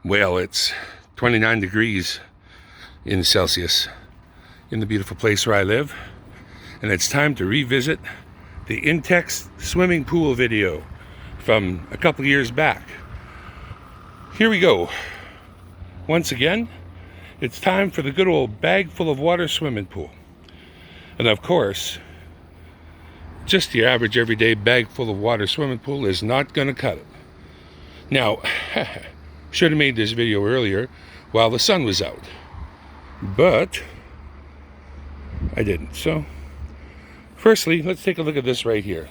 Well, it's 29 degrees in Celsius in the beautiful place where I live, and it's time to revisit the Intex swimming pool video from a couple years back. Here we go. Once again, it's time for the good old bag full of water swimming pool. And of course, just your average everyday bag full of water swimming pool is not going to cut it. Now, should have made this video earlier while the sun was out, but I didn't. So firstly, let's take a look at this right here.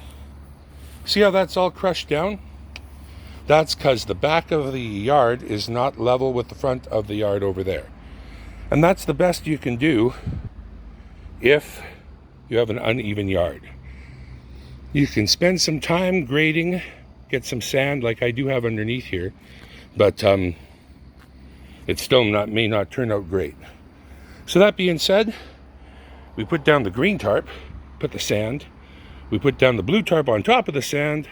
See how that's all crushed down? That's because the back of the yard is not level with the front of the yard over there. And that's the best you can do if you have an uneven yard. You can spend some time grading, get some sand like I do have underneath here, but it still may not turn out great. So that being said, we put down the green tarp, put the sand, we put down the blue tarp on top of the sand,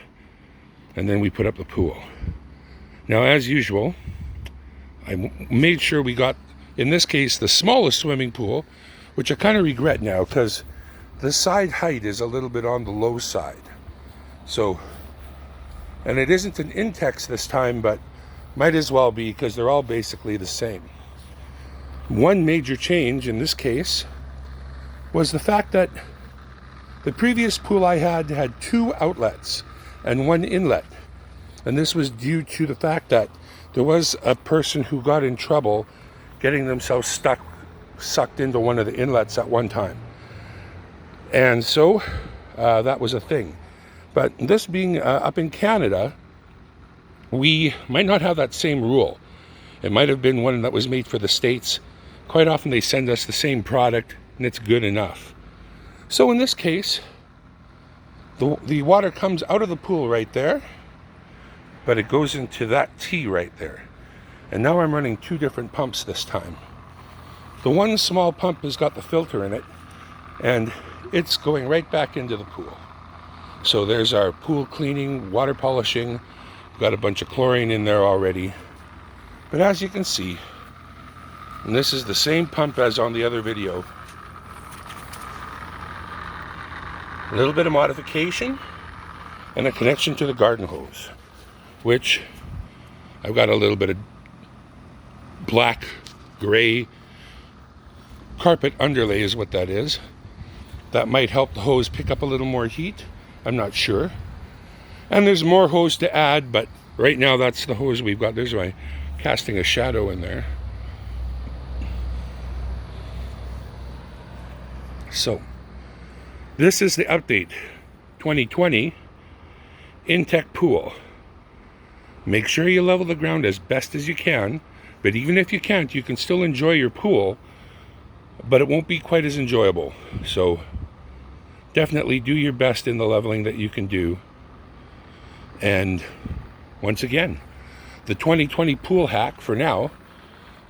and then we put up the pool. Now, as usual, I made sure we got, in this case, the smallest swimming pool, which I kind of regret now because the side height is a little bit on the low side. So, and it isn't an Intex this time, but might as well be because they're all basically the same. One major change in this case was the fact that the previous pool I had 2 outlets and 1 inlet. And this was due to the fact that there was a person who got in trouble getting themselves sucked into one of the inlets at one time. And so that was a thing. But this being up in Canada, we might not have that same rule. It might have been one that was made for the States. Quite often they send us the same product and it's good enough. So in this case, the water comes out of the pool right there, but it goes into that T right there. And now I'm running 2 different pumps this time. The one small pump has got the filter in it, and it's going right back into the pool. So there's our pool cleaning, water polishing. Got a bunch of chlorine in there already. But as you can see, and this is the same pump as on the other video, a little bit of modification and a connection to the garden hose, which I've got a little bit of black, gray carpet underlay is what that is. That might help the hose pick up a little more heat. I'm not sure. And there's more hose to add, but right now that's the hose we've got. There's my casting a shadow in there. So, this is the update 2020 Intex pool. Make sure you level the ground as best as you can, but even if you can't, you can still enjoy your pool, but it won't be quite as enjoyable. So, definitely do your best in the leveling that you can do. And once again, the 2020 pool hack for now,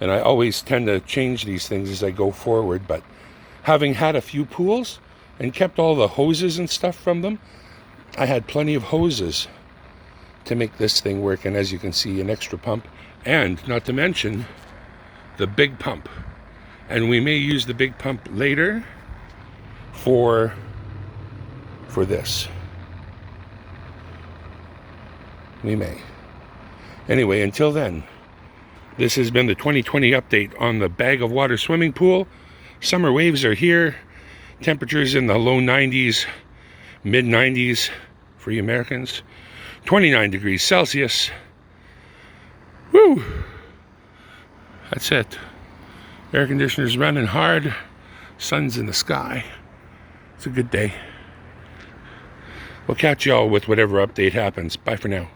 and I always tend to change these things as I go forward, but having had a few pools and kept all the hoses and stuff from them, I had plenty of hoses to make this thing work. And as you can see, an extra pump, and not to mention the big pump. And we may use the big pump later for this. We may. Anyway, until then, this has been the 2020 update on the bag of water swimming pool. Summer waves are here. Temperatures in the low 90s, mid 90s for you Americans. 29 degrees Celsius. Woo! That's it. Air conditioner's running hard. Sun's in the sky. It's a good day. We'll catch y'all with whatever update happens. Bye for now.